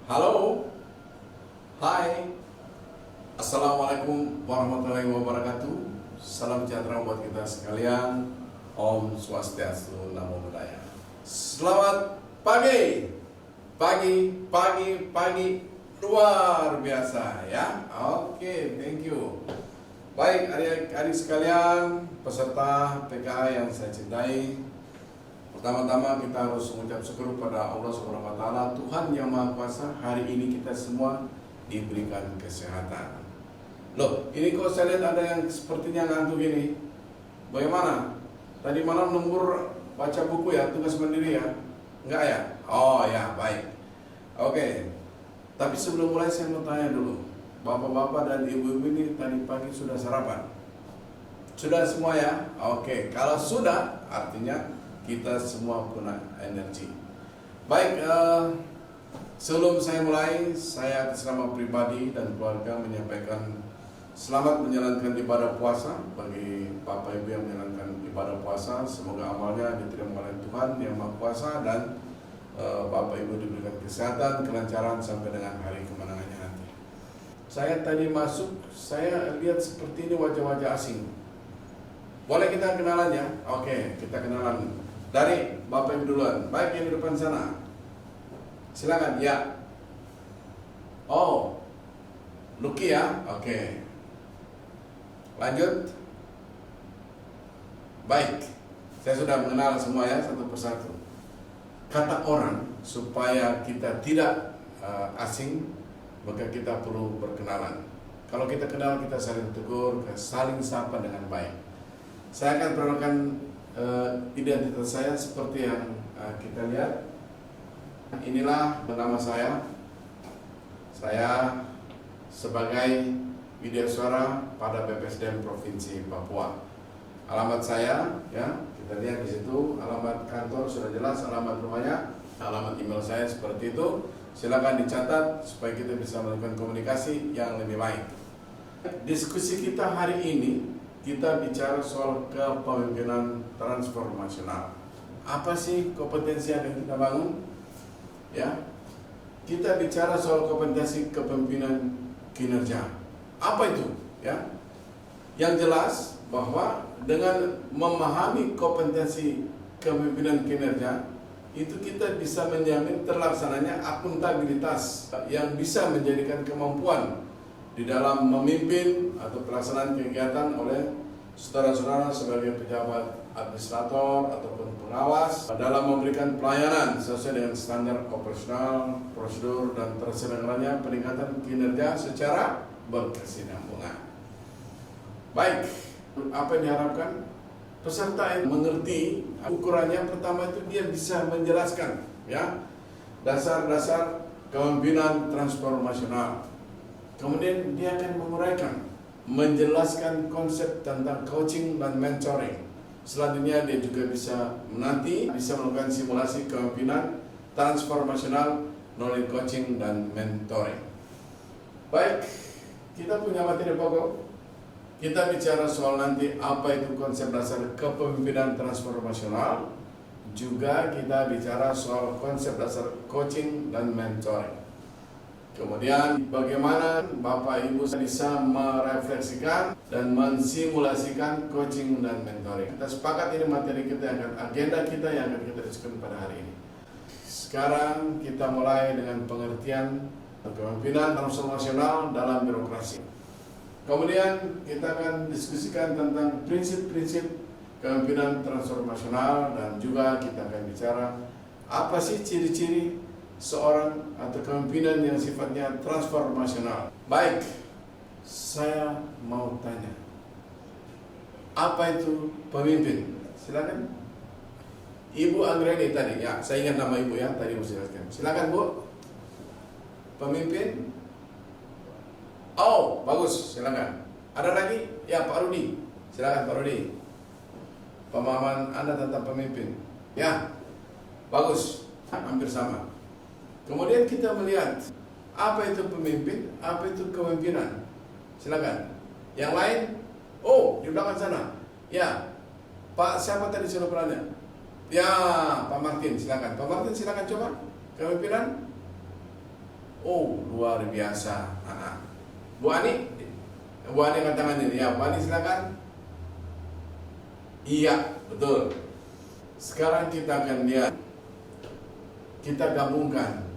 Halo, hai, Assalamualaikum warahmatullahi wabarakatuh. Salam sejahtera buat kita sekalian. Om Swastiastu, Namo Buddhaya. Selamat pagi, pagi luar biasa ya. Oke, thank you. Baik, adik-adik sekalian, peserta PKA yang saya cintai. Pertama-tama kita harus mengucap syukur kepada Allah Subhanahu wa taala, Tuhan yang Maha Kuasa. Hari ini kita semua diberikan kesehatan. Loh, ini kok saya lihat ada yang sepertinya ngantuk ini. Bagaimana? Tadi malam lembur baca buku ya, tugas mandiri ya? Enggak ya? Oh ya, baik. Oke. Tapi sebelum mulai saya mau tanya dulu. Bapak-bapak dan ibu-ibu ini tadi pagi sudah sarapan? Sudah semua ya? Oke, kalau sudah artinya kita semua punya energi. Baik, sebelum saya mulai, saya atas nama pribadi dan keluarga menyampaikan selamat menjalankan ibadah puasa bagi Bapak Ibu yang menjalankan ibadah puasa. Semoga amalnya diterima oleh Tuhan yang Maha Kuasa dan Bapak Ibu diberikan kesehatan, kelancaran sampai dengan hari kemenangannya nanti. Saya tadi masuk, saya lihat seperti ini wajah-wajah asing. Boleh kita kenalan ya? Oke, kita kenalan. Dari Bapak Ibu duluan, baik yang di depan sana. Silakan, ya. Oh, Lucky ya, oke. Lanjut. Baik, saya sudah mengenal semua ya satu persatu. Kata orang supaya kita tidak asing, maka kita perlu berkenalan. Kalau kita kenal, kita saling tegur, saling sapa dengan baik. Saya akan perkenalkan identitas saya seperti yang kita lihat. Inilah nama saya. Saya sebagai widyaswara pada BPSDM Provinsi Papua. Alamat saya ya, kita lihat di situ. Alamat kantor sudah jelas, alamat rumahnya, alamat email saya seperti itu. Silakan dicatat supaya kita bisa melakukan komunikasi yang lebih baik. Diskusi kita hari ini, kita bicara soal kepemimpinan transformasional. Apa sih kompetensi yang kita bangun? Ya, kita bicara soal kompetensi kepemimpinan kinerja. Apa itu? Ya, yang jelas bahwa dengan memahami kompetensi kepemimpinan kinerja, itu kita bisa menjamin terlaksananya akuntabilitas yang bisa menjadikan kemampuan di dalam memimpin atau pelaksanaan kegiatan oleh saudara-saudara sebagai pejabat administrator ataupun pengawas dalam memberikan pelayanan sesuai dengan standar operasional, prosedur, dan terselenggaranya peningkatan kinerja secara berkesinambungan. Baik, apa yang diharapkan? Peserta yang mengerti ukurannya, pertama itu dia bisa menjelaskan ya dasar-dasar kepemimpinan transformasional. Kemudian dia akan menguraikan, menjelaskan konsep tentang coaching dan mentoring. Selanjutnya dia juga bisa melakukan simulasi kepemimpinan transformasional, knowledge coaching dan mentoring. Baik, kita punya materi pokok. Kita bicara soal nanti apa itu konsep dasar kepemimpinan transformasional. Juga kita bicara soal konsep dasar coaching dan mentoring. Kemudian bagaimana Bapak Ibu bisa merefleksikan dan mensimulasikan coaching dan mentoring. Kita sepakat ini materi kita yang akan, agenda kita yang akan kita diskusikan pada hari ini. Sekarang kita mulai dengan pengertian kepemimpinan transformasional dalam birokrasi. Kemudian kita akan diskusikan tentang prinsip-prinsip kepemimpinan transformasional dan juga kita akan bicara apa sih ciri-ciri seorang atau kepemimpinan yang sifatnya transformasional. Baik, saya mau tanya, apa itu pemimpin? Silakan. Ibu Anggreni tadi, ya saya ingat nama ibu ya, tadi saya jelaskan. Silakan Bu. Pemimpin. Oh, bagus, silakan. Ada lagi? Ya, Pak Rudi. Silakan Pak Rudi. Pemahaman Anda tentang pemimpin. Ya, bagus, hampir sama. Kemudian kita melihat apa itu pemimpin, apa itu kepemimpinan. Silakan. Yang lain? Oh, di belakang sana. Ya, Pak siapa tadi sudah beranya? Ya, Pak Martin, silakan. Pak Martin, silakan coba. Kepemimpinan. Oh, luar biasa. Bu Ani angkat tangan ini. Ya, Bu Ani silakan. Iya, betul. Sekarang kita akan lihat, kita gabungkan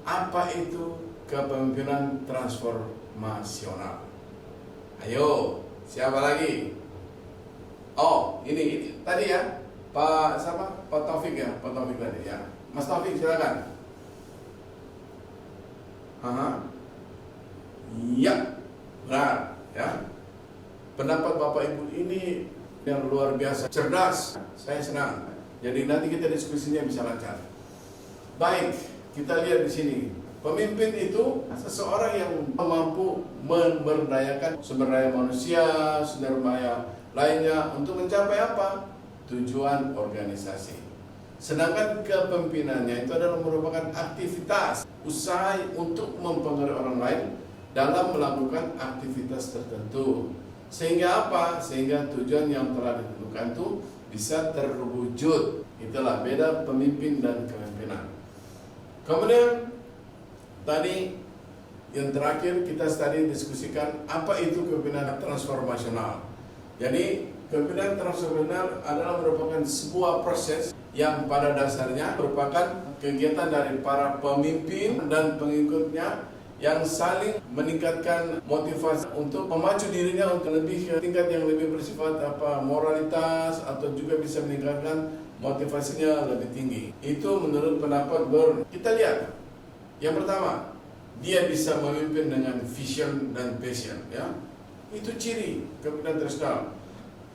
apa itu kepemimpinan transformasional. Ayo, siapa lagi? Oh, ini tadi ya, Pak Taufik ya, Pak Taufik tadi ya. Mas Taufik silakan. Iya, benar ya. Pendapat Bapak Ibu ini yang luar biasa cerdas. Saya senang. Jadi nanti kita diskusinya bisa lancar. Baik, kita lihat di sini. Pemimpin itu seseorang yang mampu memberdayakan sumber daya manusia, sumber daya lainnya untuk mencapai apa? Tujuan organisasi. Sedangkan kepemimpinannya itu adalah merupakan aktivitas usaha untuk mempengaruhi orang lain dalam melakukan aktivitas tertentu. Sehingga apa? Sehingga tujuan yang telah ditentukan itu bisa terwujud. Itulah beda pemimpin dan kepemimpinan. Kemudian tadi yang terakhir kita tadi diskusikan apa itu kepemimpinan transformasional. Jadi kepemimpinan transformasional adalah merupakan sebuah proses yang pada dasarnya merupakan kegiatan dari para pemimpin dan pengikutnya yang saling meningkatkan motivasi untuk memacu dirinya untuk lebih ke tingkat yang lebih bersifat moralitas, atau juga bisa meningkatkan motivasinya lebih tinggi. Itu menurut pendapat kita lihat. Yang pertama, dia bisa memimpin dengan vision dan passion, ya. Itu ciri kepemimpinan transformasional.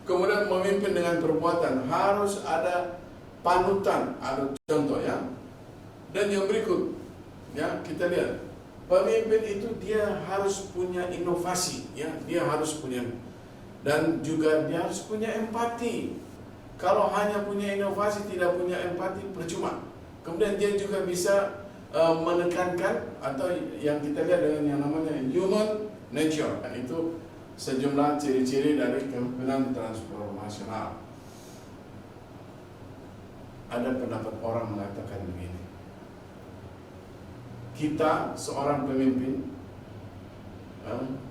Kemudian memimpin dengan perbuatan, harus ada panutan, ada contoh, ya. Dan yang berikut, ya, kita lihat. Pemimpin itu dia harus punya inovasi, ya. Dia harus punya, dan juga dia harus punya empati. Kalau hanya punya inovasi tidak punya empati percuma. Kemudian dia juga bisa menekankan atau yang kita lihat dengan yang namanya human nature. Itu sejumlah ciri-ciri dari kepemimpinan transformasional. Ada pendapat orang mengatakan begini, kita seorang pemimpin,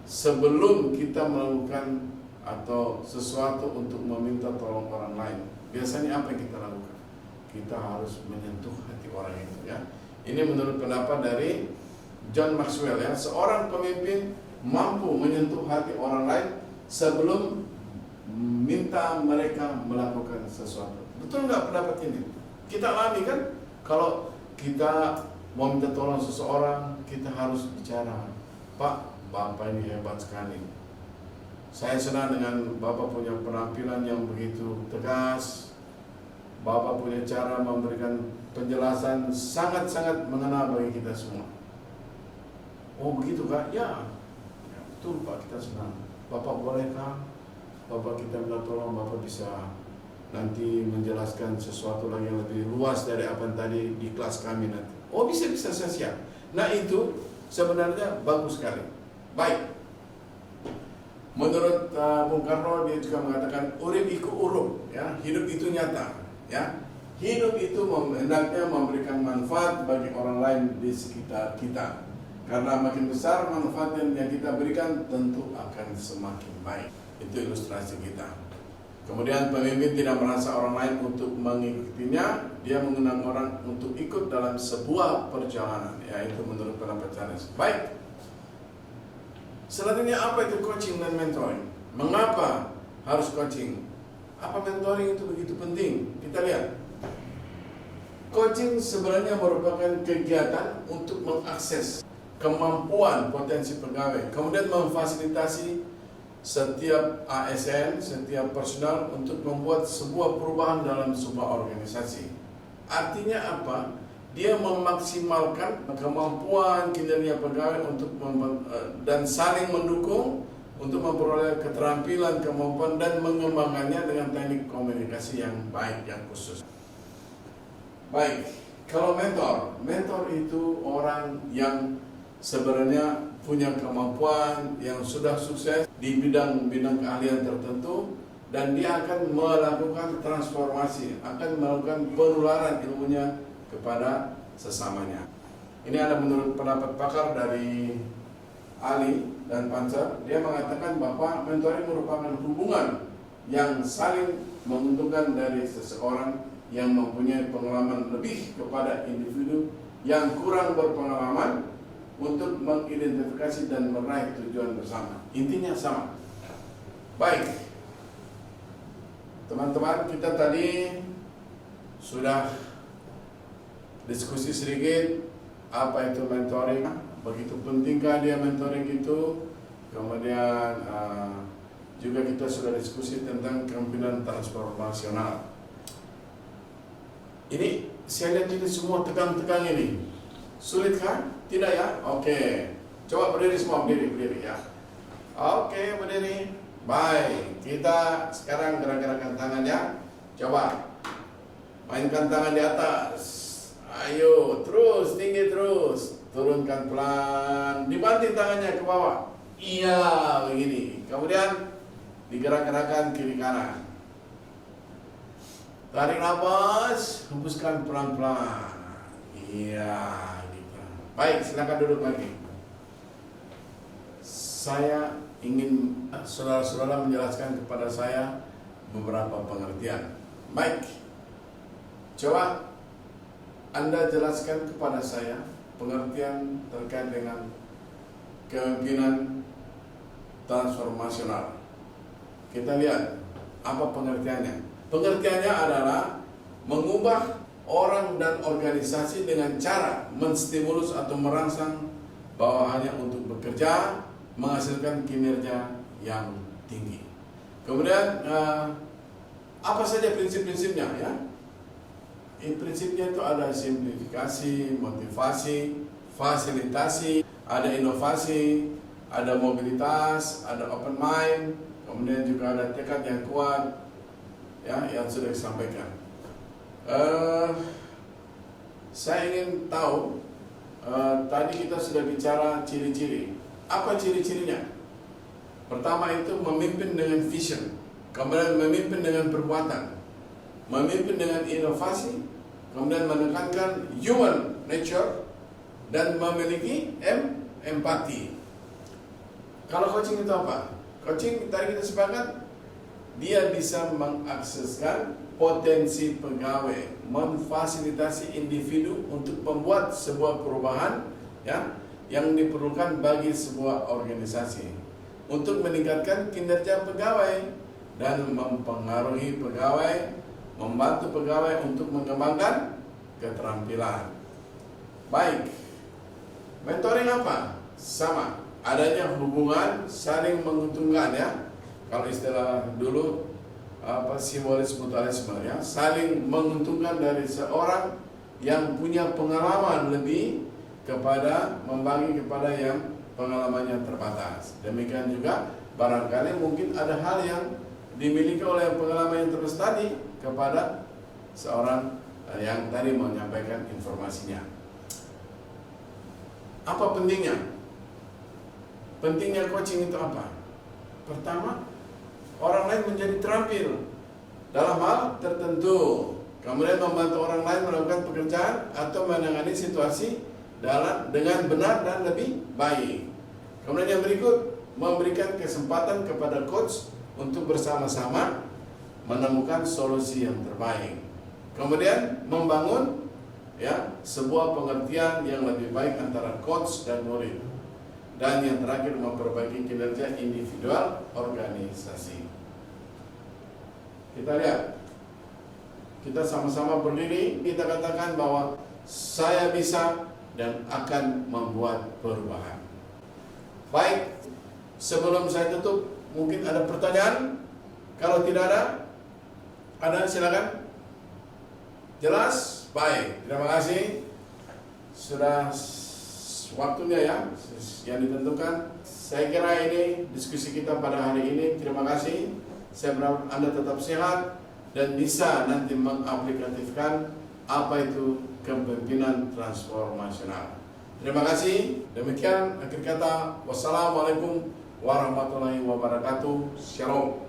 sebelum kita melakukan atau sesuatu untuk meminta tolong orang lain, biasanya apa yang kita lakukan? Kita harus menyentuh hati orang itu, ya. Ini menurut pendapat dari John Maxwell, ya. Seorang pemimpin mampu menyentuh hati orang lain sebelum minta mereka melakukan sesuatu. Betul nggak pendapat ini? Kita alami kan? Kalau kita mau minta tolong seseorang, kita harus bicara, Pak, Bapak ini hebat sekali. Saya senang dengan Bapak punya penampilan yang begitu tegas. Bapak punya cara memberikan penjelasan sangat-sangat mengena bagi kita semua. Oh begitu Kak? Ya, betul Pak, kita senang. Bapak bolehkah Bapak kita minta tolong, Bapak bisa nanti menjelaskan sesuatu lagi yang lebih luas dari apa yang tadi di kelas kami nanti. Oh bisa saya siap. Nah itu sebenarnya bagus sekali. Baik. Menurut Bung Karno, dia juga mengatakan urip iku urup, ya. Hidup itu nyata, ya. Hidup itu hendaknya memberikan manfaat bagi orang lain di sekitar kita. Karena makin besar manfaat yang kita berikan, tentu akan semakin baik. Itu ilustrasi kita. Kemudian pemimpin tidak merasa orang lain untuk mengikutinya, dia mengundang orang untuk ikut dalam sebuah perjalanan, yaitu menurut pendapat Charles. Baik. Selanjutnya apa itu coaching dan mentoring? Mengapa harus coaching? Apa mentoring itu begitu penting? Kita lihat. Coaching sebenarnya merupakan kegiatan untuk mengakses kemampuan potensi pegawai, kemudian memfasilitasi setiap ASN, setiap personal untuk membuat sebuah perubahan dalam sebuah organisasi. Artinya apa? Dia memaksimalkan kemampuan kinerja pegawai untuk dan saling mendukung untuk memperoleh keterampilan, kemampuan dan mengembangkannya dengan teknik komunikasi yang baik, yang khusus. Baik, kalau mentor itu orang yang sebenarnya punya kemampuan, yang sudah sukses di bidang-bidang keahlian tertentu, dan dia akan melakukan transformasi, akan melakukan penularan ilmunya kepada sesamanya. Ini ada menurut pendapat pakar dari Ali dan Panzer. Dia mengatakan bahwa mentoring merupakan hubungan yang saling menguntungkan dari seseorang yang mempunyai pengalaman lebih kepada individu yang kurang berpengalaman untuk mengidentifikasi dan meraih tujuan bersama. Intinya sama. Baik, teman-teman, kita tadi sudah diskusi sedikit apa itu mentoring, begitu pentingkah dia mentoring itu. Kemudian juga kita sudah diskusi tentang kepemimpinan transformasional. Ini saya lihat ini semua tegang-tegang ini. Sulit kan? Tidak ya? Oke. Coba berdiri semua, berdiri ya. Oke, berdiri. Baik, kita sekarang gerak-gerakan tangannya. Coba mainkan tangan di atas. Ayo, terus, tinggi terus. Turunkan pelan. Dibanting tangannya ke bawah. Iya, begini. Kemudian digerak-gerakan kiri kanan. Tarik nafas, hembuskan pelan-pelan. Iya, gitu. Baik, silakan duduk lagi. Saya ingin saudara-saudara menjelaskan kepada saya beberapa pengertian. Baik, coba Anda jelaskan kepada saya pengertian terkait dengan kepemimpinan transformasional. Kita lihat apa pengertiannya. Pengertiannya adalah mengubah orang dan organisasi dengan cara menstimulus atau merangsang bawahannya untuk bekerja, menghasilkan kinerja yang tinggi. Kemudian apa saja prinsip-prinsipnya ya? Prinsipnya itu ada simplifikasi, motivasi, fasilitasi, ada inovasi, ada mobilitas, ada open mind, kemudian juga ada tekad yang kuat, ya, yang sudah disampaikan. Saya ingin tahu, tadi kita sudah bicara ciri-ciri. Apa ciri-cirinya? Pertama itu memimpin dengan vision, kemudian memimpin dengan perbuatan, memimpin dengan inovasi, kemudian menekankan human nature, dan memiliki empati. Kalau coaching itu apa? Coaching tadi kita sepakat, dia bisa mengakseskan potensi pegawai, memfasilitasi individu untuk membuat sebuah perubahan ya, yang diperlukan bagi sebuah organisasi untuk meningkatkan kinerja pegawai dan mempengaruhi pegawai, membantu pegawai untuk mengembangkan keterampilan. Baik, mentoring apa? Sama, adanya hubungan saling menguntungkan ya. Kalau istilah dulu simbolis mutualisme ya, saling menguntungkan dari seorang yang punya pengalaman lebih kepada membagi kepada yang pengalamannya terbatas. Demikian juga barangkali mungkin ada hal yang dimiliki oleh pengalaman yang terbatas tadi kepada seorang yang tadi menyampaikan informasinya. Apa pentingnya? Pentingnya coaching itu apa? Pertama, orang lain menjadi terampil dalam hal tertentu, kemudian membantu orang lain melakukan pekerjaan atau menangani situasi dengan benar dan lebih baik. Kemudian yang berikut, memberikan kesempatan kepada coach untuk bersama-sama menemukan solusi yang terbaik. Kemudian membangun ya sebuah pengertian yang lebih baik antara coach dan murid. Dan yang terakhir, memperbaiki kinerja individual organisasi. Kita lihat, kita sama-sama berdiri, kita katakan bahwa saya bisa dan akan membuat perubahan. Baik, sebelum saya tutup, mungkin ada pertanyaan? Kalau tidak ada silakan. Jelas? Baik, terima kasih. Sudah waktunya ya yang ditentukan. Saya kira ini diskusi kita pada hari ini. Terima kasih. Saya berharap Anda tetap sehat dan bisa nanti mengaplikasikan apa itu kepemimpinan transformasional. Terima kasih. Demikian akhir kata. Wassalamualaikum warahmatullahi wabarakatuh. Shalom.